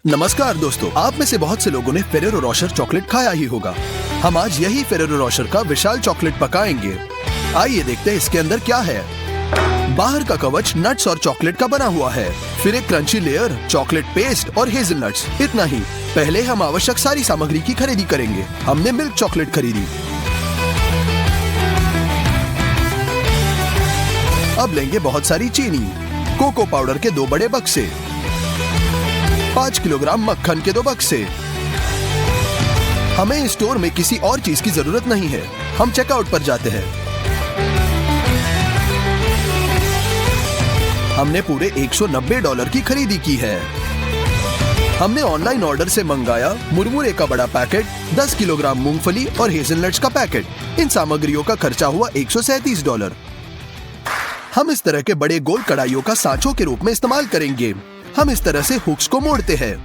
नमस्कार दोस्तों, आप में से बहुत से लोगों ने फेरेरो रोशर चॉकलेट खाया ही होगा। हम आज यही फेरेरो रोशर का विशाल चॉकलेट पकाएंगे। आइए देखते हैं इसके अंदर क्या है। बाहर का कवच नट्स और चॉकलेट का बना हुआ है, फिर एक क्रंची लेयर, चॉकलेट पेस्ट और हेजलनट्स। इतना ही। पहले हम आवश्यक सारी सामग्री की खरीदी करेंगे। हमने मिल्क चॉकलेट खरीदी। अब लेंगे बहुत सारी चीनी, कोको पाउडर के 2 बड़े बक्से, 5 किलोग्राम मक्खन के 2 बक्से। हमें स्टोर में किसी और चीज की जरूरत नहीं है। हम चेकआउट पर जाते हैं। हमने पूरे $190 की खरीदी की है। हमने ऑनलाइन ऑर्डर से मंगाया मुरमुरे का बड़ा पैकेट, 10 किलोग्राम मूंगफली और हेजलनट्स का पैकेट। इन सामग्रियों का खर्चा हुआ $137। हम इस तरह के बड़े गोल कढ़ाइयों का सांचों के रूप में इस्तेमाल करेंगे। हम इस तरह से हुक्स को मोड़ते हैं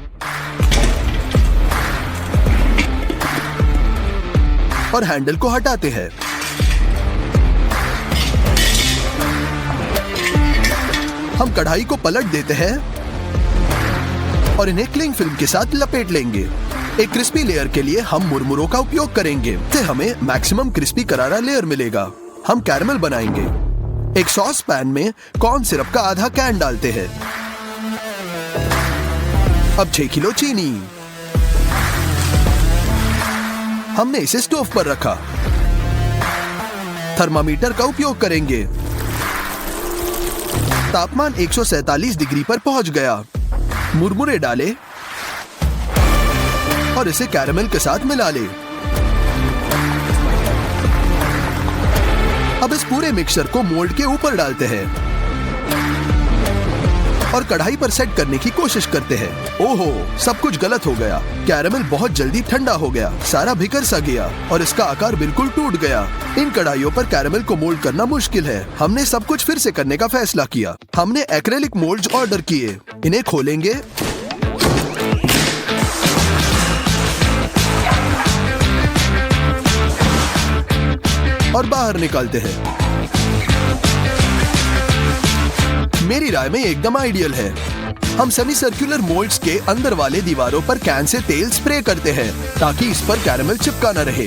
और हैंडल को हटाते हैं। हम कढ़ाई को पलट देते हैं और इन्हें क्लिंग फिल्म के साथ लपेट लेंगे। एक क्रिस्पी लेयर के लिए हम मुरमुरों का उपयोग करेंगे, इससे हमें मैक्सिमम क्रिस्पी करारा लेयर मिलेगा। हम कैरमल बनाएंगे। एक सॉस पैन में कॉर्न सिरप का आधा कैन डालते हैं। अब 6 किलो चीनी। हमने इसे स्टोव पर रखा। थर्मामीटर का उपयोग करेंगे। तापमान 147 डिग्री पर पहुंच गया। मुरमुरे डाले और इसे कैरमल के साथ मिला ले। अब इस पूरे मिक्सचर को मोल्ड के ऊपर डालते हैं और कढ़ाई पर सेट करने की कोशिश करते हैं। ओहो, सब कुछ गलत हो गया। कैरमल बहुत जल्दी ठंडा हो गया, सारा बिखर सा गया और इसका आकार बिल्कुल टूट गया। इन कढ़ाइयों पर कैरमल को मोल्ड करना मुश्किल है। हमने सब कुछ फिर से करने का फैसला किया। हमने एक्रेलिक मोल्ड्स ऑर्डर किए। इन्हें खोलेंगे और बाहर निकालते हैं। मेरी राय में एकदम आइडियल है। हम सेमी सर्कुलर मोल्ड्स के अंदर वाले दीवारों पर कैन से तेल स्प्रे करते हैं ताकि इस पर कैरमल चिपका न रहे।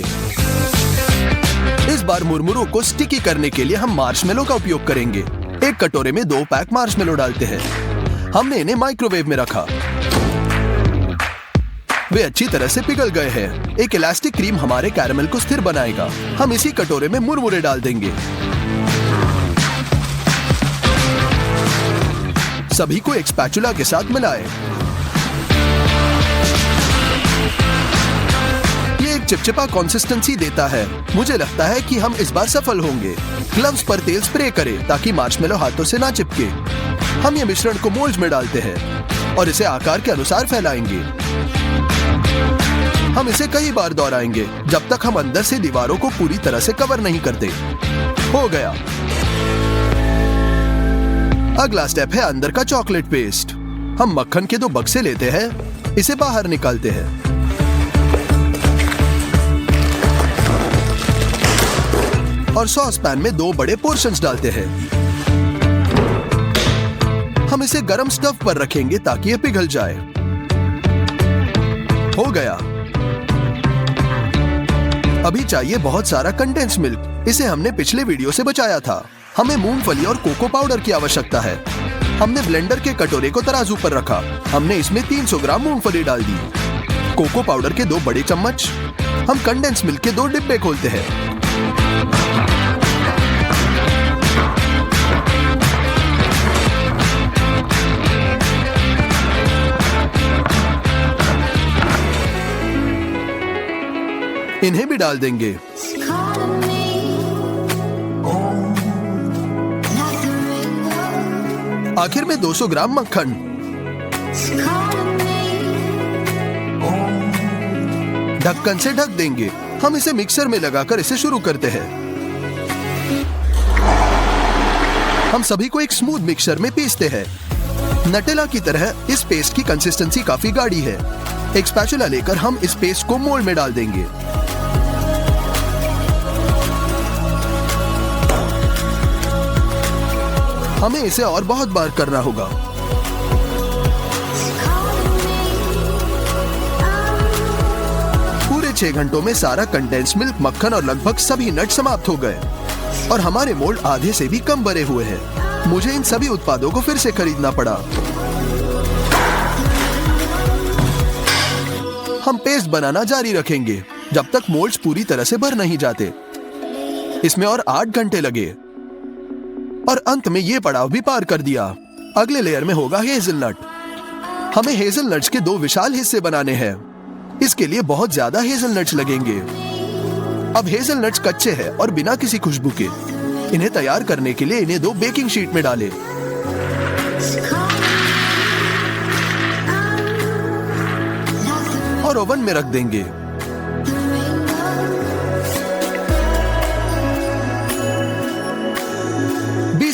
इस बार मुरमुरों को स्टिकी करने के लिए हम मार्शमेलो का उपयोग करेंगे। एक कटोरे में 2 पैक मार्शमेलो डालते हैं। हमने इन्हें माइक्रोवेव में रखा। वे अच्छी तरह से पिघल गए हैं। एक इलास्टिक क्रीम हमारे कैरमल को स्थिर बनाएगा। हम इसी कटोरे में मुरमुरे डाल देंगे। सभी को एक स्पैचुला के साथ मिलाएं। ये एक चिपचिपा कंसिस्टेंसी देता है। मुझे लगता है कि हम इस बार सफल होंगे। ग्लव्स पर तेल स्प्रे करें ताकि मार्शमेलो हाथों से ना चिपके। हम ये मिश्रण को मोल्ड्स में डालते हैं और इसे आकार के अनुसार फैलाएंगे। हम इसे कई बार दोहराएंगे जब तक हम अंदर से दीवारों को पूरी तरह से कवर नहीं करते। हो गया। अगला स्टेप है अंदर का चॉकलेट पेस्ट। हम मक्खन के 2 बक्से लेते हैं, इसे बाहर निकालते हैं और सॉस पैन में 2 बड़े पोर्शंस डालते हैं। हम इसे गरम स्टव पर रखेंगे ताकि यह पिघल जाए। हो गया। अभी चाहिए बहुत सारा कंडेंस मिल्क। इसे हमने पिछले वीडियो से बचाया था। हमें मूंगफली और कोको पाउडर की आवश्यकता है। हमने ब्लेंडर के कटोरे को तराजू पर रखा। हमने इसमें 300 ग्राम मूंगफली डाल दी। कोको पाउडर के 2 बड़े चम्मच। हम कंडेंस मिल्क के 2 डिब्बे खोलते हैं। इन्हें भी डाल देंगे। आखिर में 200 ग्राम मक्खन। ढक्कन से ढक देंगे। हम इसे मिक्सर में लगाकर इसे शुरू करते हैं। हम सभी को एक स्मूथ मिक्सर में पीसते हैं। नटेला की तरह इस पेस्ट की कंसिस्टेंसी काफी गाढ़ी है। एक स्पैचुला लेकर हम इस पेस्ट को मोल्ड में डाल देंगे। हमें इसे और बहुत बार करना होगा। 6 घंटों में सारा कंडेंस मिल्क, मक्खन और लगभग सभी नट समाप्त हो गए और हमारे मोल्ड आधे से भी कम भरे हुए हैं। मुझे इन सभी उत्पादों को फिर से खरीदना पड़ा। हम पेस्ट बनाना जारी रखेंगे जब तक मोल्ड्स पूरी तरह से भर नहीं जाते। इसमें और 8 घंटे लगे और अंत में ये पड़ाव भी पार कर दिया। अगले लेयर में होगा हेज़लनट। हमें हेज़लनट्स के 2 विशाल हिस्से बनाने हैं। इसके लिए बहुत ज्यादा हेज़लनट्स लगेंगे। अब हेज़लनट्स कच्चे हैं और बिना किसी खुशबू के। इन्हें तैयार करने के लिए इन्हें 2 बेकिंग शीट में डालें और ओवन में रख देंगे।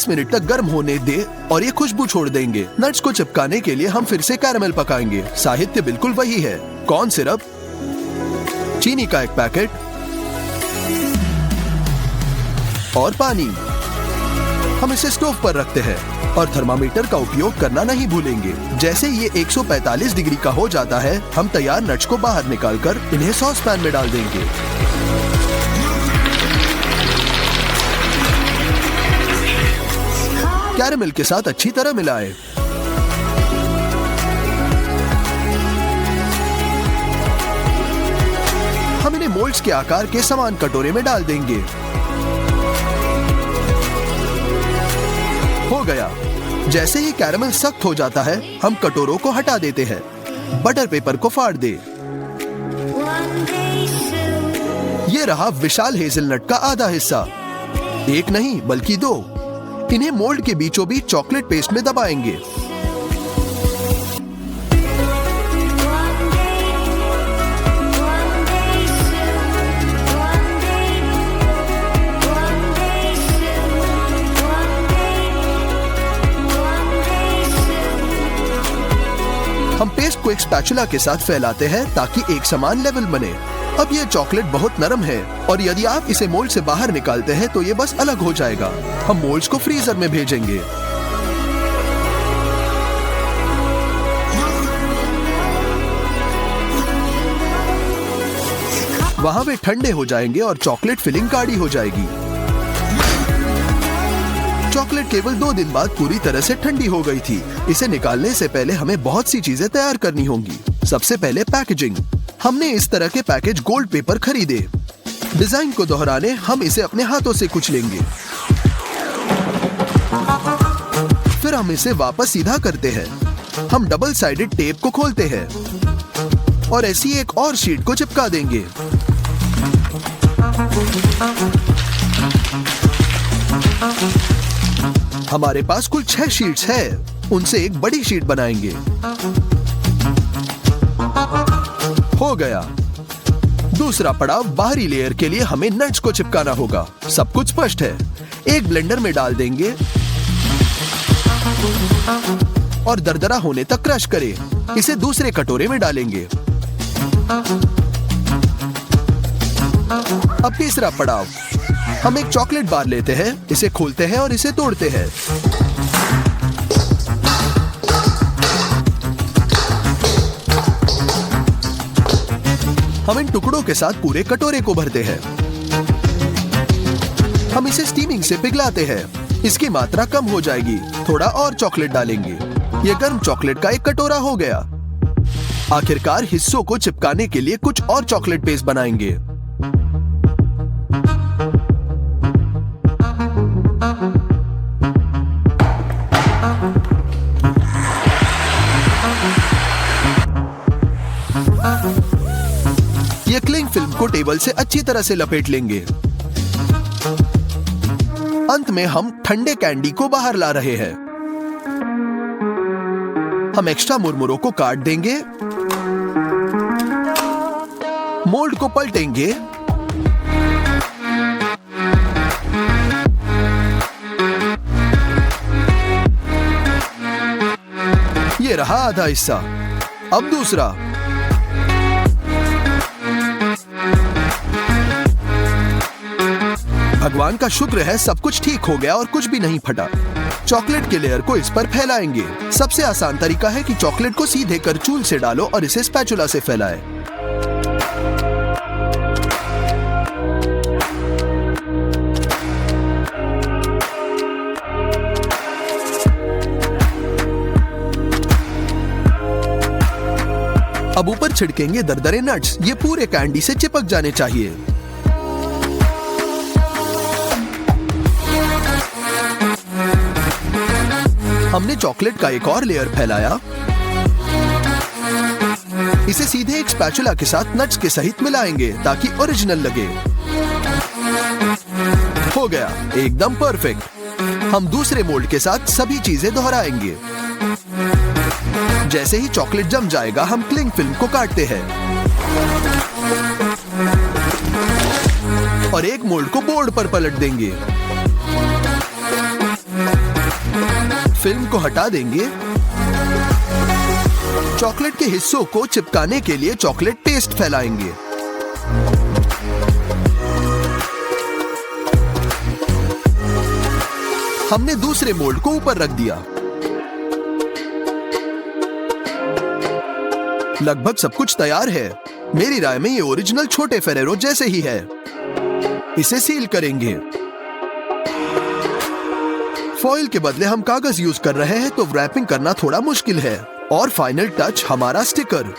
मिनट तक गर्म होने दे और ये खुशबू छोड़ देंगे। नट्स को चिपकाने के लिए हम फिर से कैरामेल पकाएंगे। साहित्य बिल्कुल वही है, कॉर्न सिरप, चीनी का 1 पैकेट और पानी। हम इसे स्टोव पर रखते हैं और थर्मामीटर का उपयोग करना नहीं भूलेंगे। जैसे ये 145 डिग्री का हो जाता है, हम तैयार नट्स को बाहर निकालकर इन्हें सॉस पैन में डाल देंगे। कैरामेल के साथ अच्छी तरह मिलाएं। हम इन्हें मोल्ड्स के आकार के समान कटोरे में डाल देंगे। हो गया। जैसे ही कैरामेल सख्त हो जाता है, हम कटोरों को हटा देते हैं। बटर पेपर को फाड़ दे। ये रहा विशाल हेज़लनट का आधा हिस्सा। 1 नहीं बल्कि 2। इन्हें मोल्ड के बीचों बीच चॉकलेट पेस्ट में दबाएंगे। हम पेस्ट को एक स्पैचुला के साथ फैलाते हैं ताकि एक समान लेवल बने। अब ये चॉकलेट बहुत नरम है और यदि आप इसे मोल्ड से बाहर निकालते हैं तो ये बस अलग हो जाएगा। हम मोल्ड्स को फ्रीजर में भेजेंगे। वहां वे ठंडे हो जाएंगे और चॉकलेट फिलिंग गाढ़ी हो जाएगी। चॉकलेट केवल 2 दिन बाद पूरी तरह से ठंडी हो गई थी। इसे निकालने से पहले हमें बहुत सी चीजें तैयार करनी होंगी। सबसे पहले पैकेजिंग। हमने इस तरह के पैकेज गोल्ड पेपर खरीदे। डिजाइन को दोहराने हम इसे अपने हाथों से कुचलेंगे। फिर हम इसे वापस सीधा करते हैं। हम डबल साइडेड टेप को खोलते हैं और ऐसी एक और शीट को चिपका देंगे। हमारे पास कुल 6 शीट्स है। उनसे एक बड़ी शीट बनाएंगे। हो गया। दूसरा पड़ाव, बाहरी लेयर के लिए हमें नट्स को चिपकाना होगा। सब कुछ स्पष्ट है। एक ब्लेंडर में डाल देंगे और दरदरा होने तक क्रश करें। इसे दूसरे कटोरे में डालेंगे। अब तीसरा पड़ाव, हम एक चॉकलेट बार लेते हैं, इसे खोलते हैं और इसे तोड़ते हैं। हम इन टुकड़ों के साथ पूरे कटोरे को भरते हैं। हम इसे स्टीमिंग से पिघलाते हैं। इसकी मात्रा कम हो जाएगी। थोड़ा और चॉकलेट डालेंगे। यह गर्म चॉकलेट का एक कटोरा हो गया। आखिरकार हिस्सों को चिपकाने के लिए कुछ और चॉकलेट पेस्ट बनाएंगे। ये क्लिंग फिल्म को टेबल से अच्छी तरह से लपेट लेंगे। अंत में हम ठंडे कैंडी को बाहर ला रहे हैं। हम एक्स्ट्रा मुरमुरों को काट देंगे, मोल्ड को पलटेंगे ये रहा आधा हिस्सा। अब दूसरा। भगवान का शुक्र है सब कुछ ठीक हो गया और कुछ भी नहीं फटा। चॉकलेट के लेयर को इस पर फैलाएंगे। सबसे आसान तरीका है कि चॉकलेट को सीधे करचूल से डालो और इसे स्पैचुला से फैलाएं। अब ऊपर छिड़केंगे दरदरे नट्स, ये पूरे कैंडी से चिपक जाने चाहिए। हमने चॉकलेट का एक और लेयर फैलाया। इसे सीधे एक स्पैचुला के साथ नट्स के सहित मिलाएंगे ताकि ओरिजिनल लगे। हो गया, एकदम परफेक्ट। हम दूसरे मोल्ड के साथ सभी चीजें दोहराएंगे। जैसे ही चॉकलेट जम जाएगा, हम क्लिंग फिल्म को काटते हैं और एक मोल्ड को बोर्ड पर पलट देंगे। फिल्म को हटा देंगे। चॉकलेट के हिस्सों को चिपकाने के लिए चॉकलेट पेस्ट फैलाएंगे। हमने दूसरे मोल्ड को ऊपर रख दिया। लगभग सब कुछ तैयार है। मेरी राय में ये ओरिजिनल छोटे फेरेरो जैसे ही है। इसे सील करेंगे। फॉइल के बदले हम कागज यूज कर रहे हैं, तो रैपिंग करना थोड़ा मुश्किल है। और फाइनल टच हमारा स्टिकर।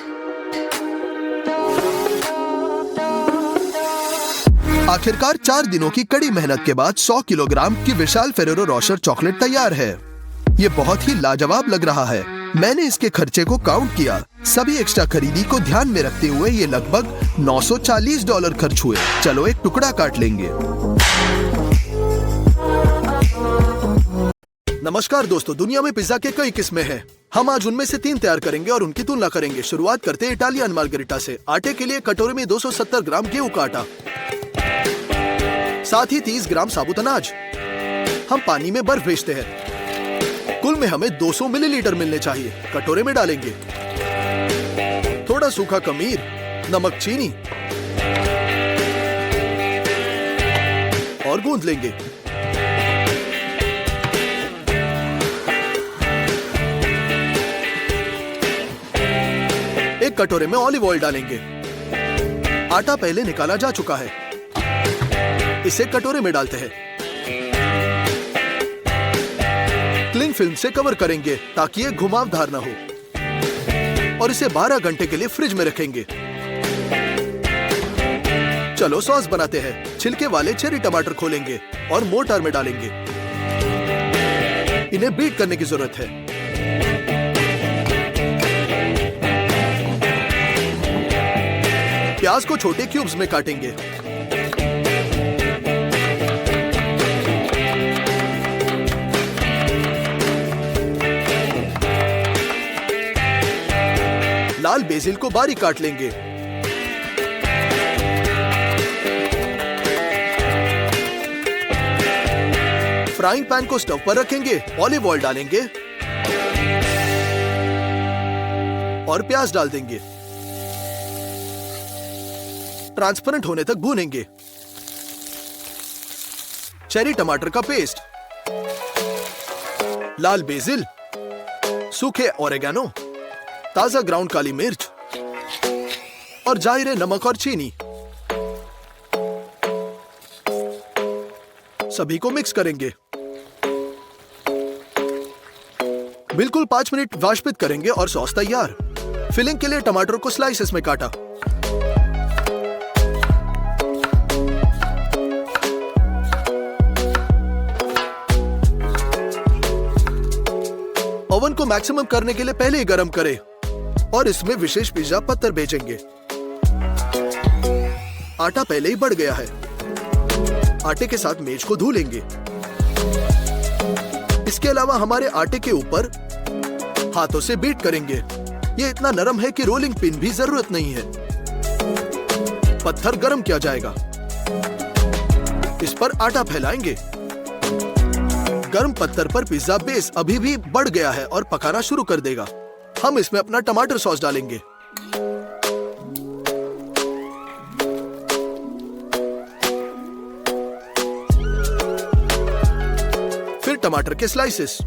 आखिरकार 4 दिनों की कड़ी मेहनत के बाद 100 किलोग्राम की विशाल फेरेरो रोशर चॉकलेट तैयार है। ये बहुत ही लाजवाब लग रहा है। मैंने इसके खर्चे को काउंट किया। सभी एक्स्ट्रा खरीदी को ध्यान में रखते हुए ये लगभग $940 खर्च हुए। चलो एक टुकड़ा काट लेंगे। नमस्कार दोस्तों, दुनिया में पिज्जा के कई किस्में हैं। हम आज उनमें से 3 तैयार करेंगे और उनकी तुलना करेंगे। शुरुआत करते हैं इटालियन मार्गरिटा से। आटे के लिए कटोरे में 270 ग्राम गेहूं का आटा, साथ ही 30 ग्राम साबुत अनाज। हम पानी में बर्फ भेजते हैं। कुल में हमें 200 मिलीलीटर मिलने चाहिए। कटोरे में डालेंगे थोड़ा सूखा खमीर, नमक, चीनी और गूंद लेंगे। एक कटोरे में ऑलिव ऑयल डालेंगे। आटा पहले निकाला जा चुका है। इसे कटोरे में डालते हैं। क्लिंग फिल्म से कवर करेंगे ताकि ये घुमावदार ना हो और इसे 12 घंटे के लिए फ्रिज में रखेंगे। चलो सॉस बनाते हैं। छिलके वाले चेरी टमाटर खोलेंगे और मोर्टार में डालेंगे। इन्हें बीट करने की जरूरत है। प्याज को छोटे क्यूब्स में काटेंगे। लाल बेसिल को बारीक काट लेंगे। फ्राइंग पैन को स्टोव पर रखेंगे। ऑलिव ऑयल डालेंगे और प्याज डाल देंगे। ट्रांसपेरेंट होने तक भूनेंगे। चेरी टमाटर का पेस्ट, लाल बेसिल, सूखे ओरेगानो, ताजा ग्राउंड काली मिर्च और जाहिर नमक और चीनी। सभी को मिक्स करेंगे। बिल्कुल 5 मिनट वाष्पित करेंगे और सॉस तैयार। फिलिंग के लिए टमाटर को स्लाइसेस में काटा। ओवन को मैक्सिमम करने के लिए पहले ही गर्म करें और इसमें विशेष पिज्जा पत्थर भेजेंगे। आटा पहले ही बढ़ गया है। आटे के साथ मेज को धुलेंगे। इसके अलावा हमारे आटे के ऊपर हाथों से बीट करेंगे। ये इतना नरम है कि रोलिंग पिन भी जरूरत नहीं है। पत्थर गर्म किया जाएगा। इस पर आटा फैलाएंगे। गर्म पत्थर पर पिज्जा बेस अभी भी बढ़ गया है और पकाना शुरू कर देगा। हम इसमें अपना टमाटर सॉस डालेंगे। फिर टमाटर के स्लाइसेस।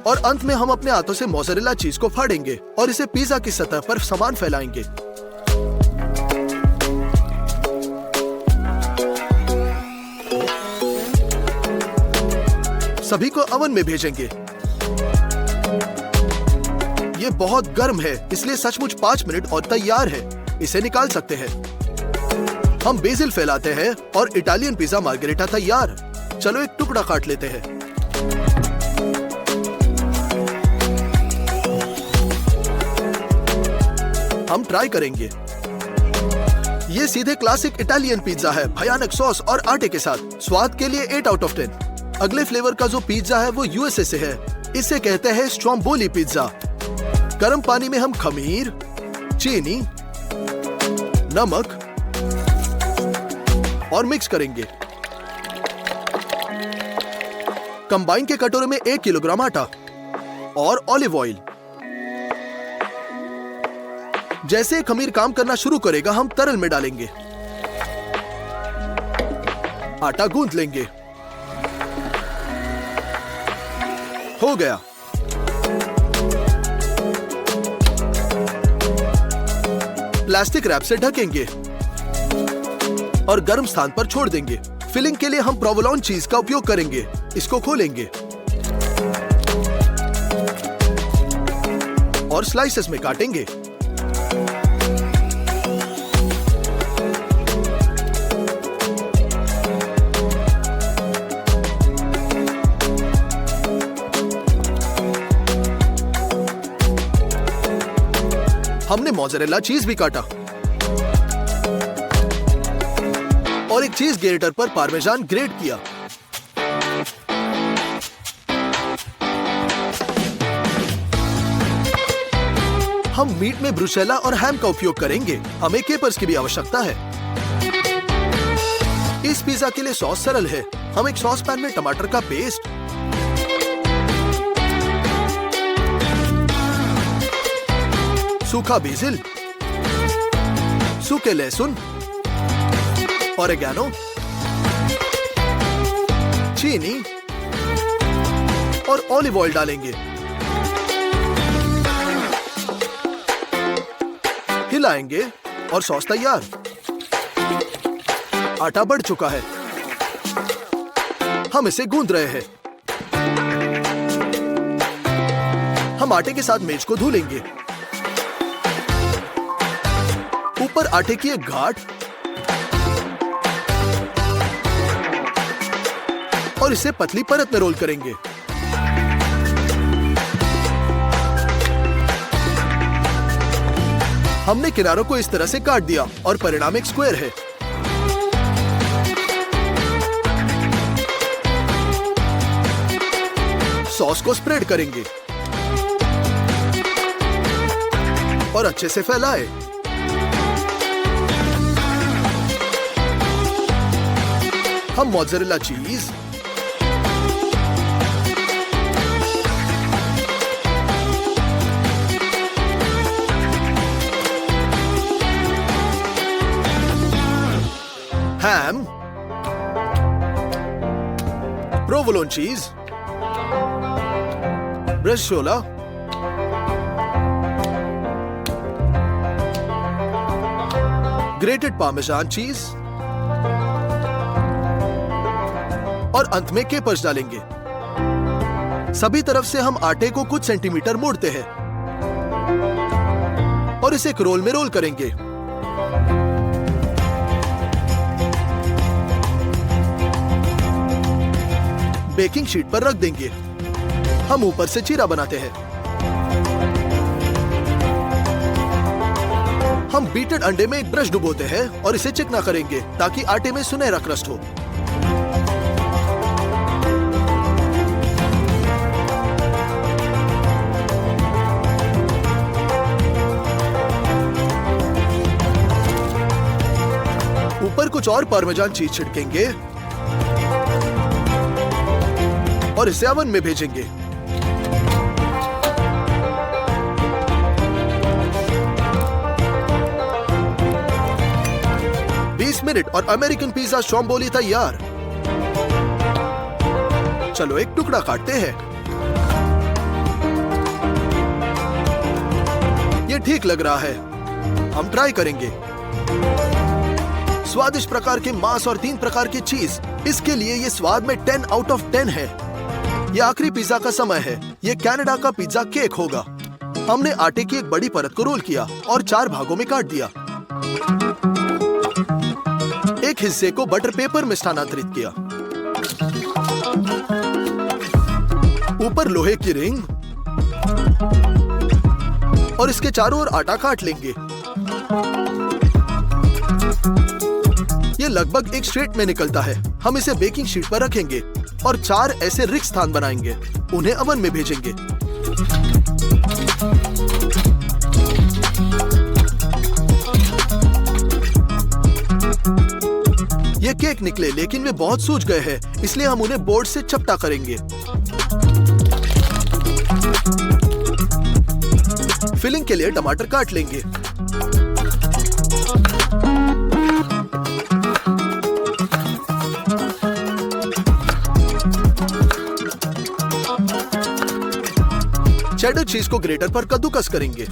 और अंत में हम अपने हाथों से मोज़रेला चीज को फाड़ेंगे और इसे पिज्जा की सतह पर समान फैलाएंगे। सभी को ओवन में भेजेंगे। ये बहुत गर्म है, इसलिए सचमुच 5 मिनट और तैयार है। इसे निकाल सकते हैं। हम बेसिल फैलाते हैं और इटालियन पिज्जा मार्गरेटा तैयार। चलो एक टुकड़ा काट लेते हैं। हम ट्राई करेंगे। ये सीधे क्लासिक इटालियन पिज्जा है, भयानक सॉस और आटे के साथ। स्वाद के लिए 8 आउट ऑफ 10। अगले फ्लेवर का जो पिज्जा है वो यूएसए से है। इसे कहते हैं स्ट्रोम्बोली पिज्जा। गर्म पानी में हम खमीर, चीनी, नमक और मिक्स करेंगे। कंबाइन के कटोरे में 1 किलोग्राम आटा और ऑलिव ऑयल। जैसे खमीर काम करना शुरू करेगा, हम तरल में डालेंगे। आटा गूंथ लेंगे। हो गया। प्लास्टिक रैप से ढकेंगे और गर्म स्थान पर छोड़ देंगे। फिलिंग के लिए हम प्रोवोलोन चीज का उपयोग करेंगे। इसको खोलेंगे और स्लाइसेस में काटेंगे। हमने मोज़रेला चीज भी काटा और एक चीज ग्रेटर पर पार्मेजान ग्रेट किया। हम मीट में ब्रुसेला और हैम का उपयोग करेंगे। हमें केपर्स की भी आवश्यकता है। इस पिज्जा के लिए सॉस सरल है। हम एक सॉस पैन में टमाटर का पेस्ट, सूखा बेसिल, सूखे लहसुन, ऑरेगानो, चीनी और ऑलिव ऑयल डालेंगे। हिलाएंगे और सॉस तैयार। आटा बढ़ चुका है। हम इसे गूंद रहे हैं। हम आटे के साथ मेज को धुलेंगे। ऊपर आटे की एक गांठ और इसे पतली परत में रोल करेंगे। हमने किनारों को इस तरह से काट दिया और परिणाम एक स्क्वायर है। सॉस को स्प्रेड करेंगे और अच्छे से फैलाएं। हम मोज़रेला चीज, हैम, प्रोवोलोन चीज, ब्रेसोला, ग्रेटेड पार्मेजान चीज और अंत में केपर्स डालेंगे। सभी तरफ से हम आटे को कुछ सेंटीमीटर मोड़ते हैं और इसे एक रोल में रोल करेंगे। बेकिंग शीट पर रख देंगे। हम ऊपर से चीरा बनाते हैं। हम बीटेड अंडे में एक ब्रश डुबोते हैं और इसे चिकना करेंगे ताकि आटे में सुनहरा क्रस्ट हो। ऊपर कुछ और पार्मेजान चीज छिड़केंगे और इसे ओवन में भेजेंगे। मिनट और अमेरिकन पिज्जा स्ट्रोम्बोली तैयार। चलो एक टुकड़ा काटते हैं। ये ठीक लग रहा है। हम ट्राई करेंगे। स्वादिष्ट प्रकार के मांस और 3 प्रकार की चीज, इसके लिए ये स्वाद में 10 आउट ऑफ 10 है। ये आखिरी पिज्जा का समय है। ये कनाडा का पिज्जा केक होगा। हमने आटे की एक बड़ी परत को रोल किया और 4 भागों में काट दिया। एक हिस्से को बटर पेपर में स्थानांतरित किया। ऊपर लोहे की रिंग और इसके चारों ओर आटा काट लेंगे। ये लगभग एक स्ट्रेट में निकलता है। हम इसे बेकिंग शीट पर रखेंगे और 4 ऐसे रिक्त स्थान बनाएंगे। उन्हें ओवन में भेजेंगे। ये केक निकले, लेकिन वे बहुत सूज गए हैं, इसलिए हम उन्हें बोर्ड से चपटा करेंगे। फिलिंग के लिए टमाटर काट लेंगे। चेडर चीज को ग्रेटर पर कद्दूकस करेंगे।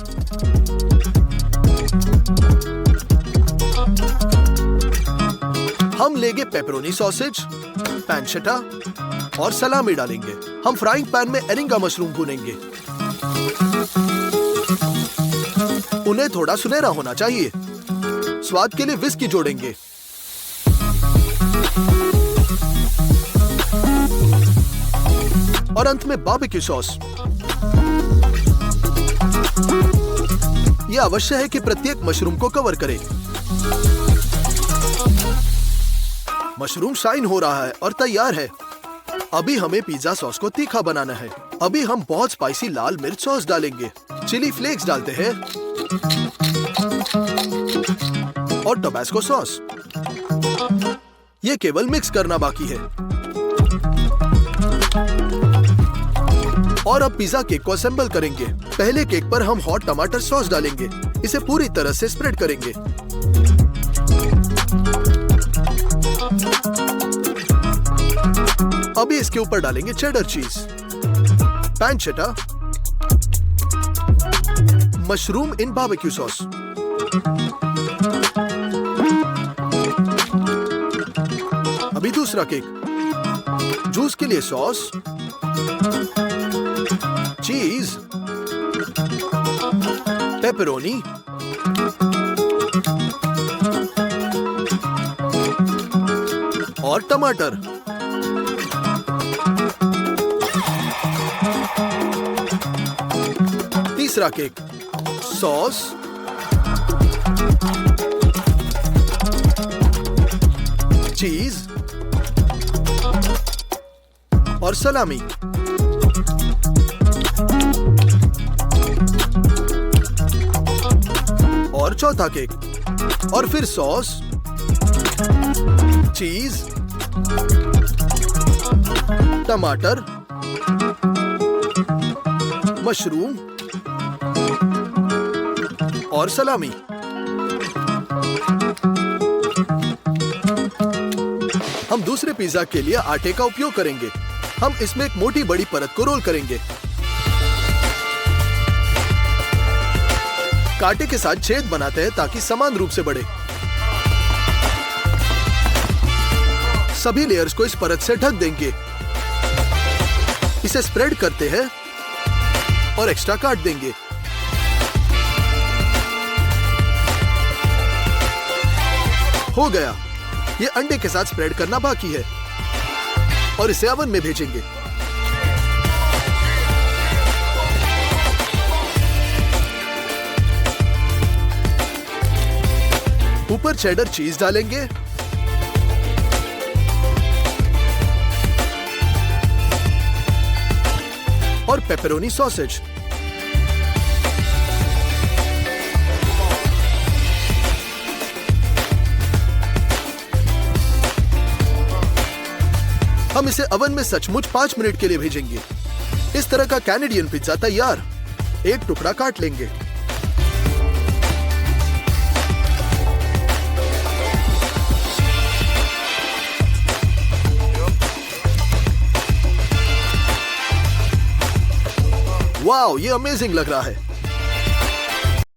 हम लेंगे पेपरोनी सॉसेज, पैनचेटा और सलामी डालेंगे। हम फ्राइंग पैन में एरिंगा मशरूम भूनेंगे। उन्हें थोड़ा सुनहरा होना चाहिए। स्वाद के लिए विस्की जोड़ेंगे। और अंत में बारबेक्यू सॉस। यह आवश्यक है कि प्रत्येक मशरूम को कवर करे। मशरूम शाइन हो रहा है और तैयार है। अभी हमें पिज्जा सॉस को तीखा बनाना है। अभी हम बहुत स्पाइसी लाल मिर्च सॉस डालेंगे। चिली फ्लेक्स डालते हैं और टबास्को सॉस। ये केवल मिक्स करना बाकी है। और अब पिज्जा केक को असेंबल करेंगे। पहले केक पर हम हॉट टमाटर सॉस डालेंगे। इसे पूरी तरह से स्प्रेड करेंगे। अभी इसके ऊपर डालेंगे चेडर चीज, पैनचेटा, मशरूम इन बारबेक्यू सॉस। अभी दूसरा केक। जूस के लिए सॉस, चीज, पेपरोनी, और टमाटर। तीसरा केक। सॉस, चीज और सलामी। और चौथा केक। और फिर सॉस, चीज, टमाटर, मशरूम और सलामी। हम दूसरे पिज्जा के लिए आटे का उपयोग करेंगे। हम इसमें एक मोटी बड़ी परत को रोल करेंगे। कांटे के साथ छेद बनाते हैं ताकि समान रूप से बढ़े। सभी लेयर्स को इस परत से ढक देंगे। इसे स्प्रेड करते हैं और एक्स्ट्रा काट देंगे। हो गया। ये अंडे के साथ स्प्रेड करना बाकी है और इसे ओवन में भेजेंगे। ऊपर चेडर चीज डालेंगे और पेपरोनी सॉसेज। हम इसे ओवन में सचमुच 5 मिनट के लिए भेजेंगे। इस तरह का कैनेडियन पिज्जा तैयार। एक टुकड़ा काट लेंगे। वाओ, ये अमेजिंग लग रहा है।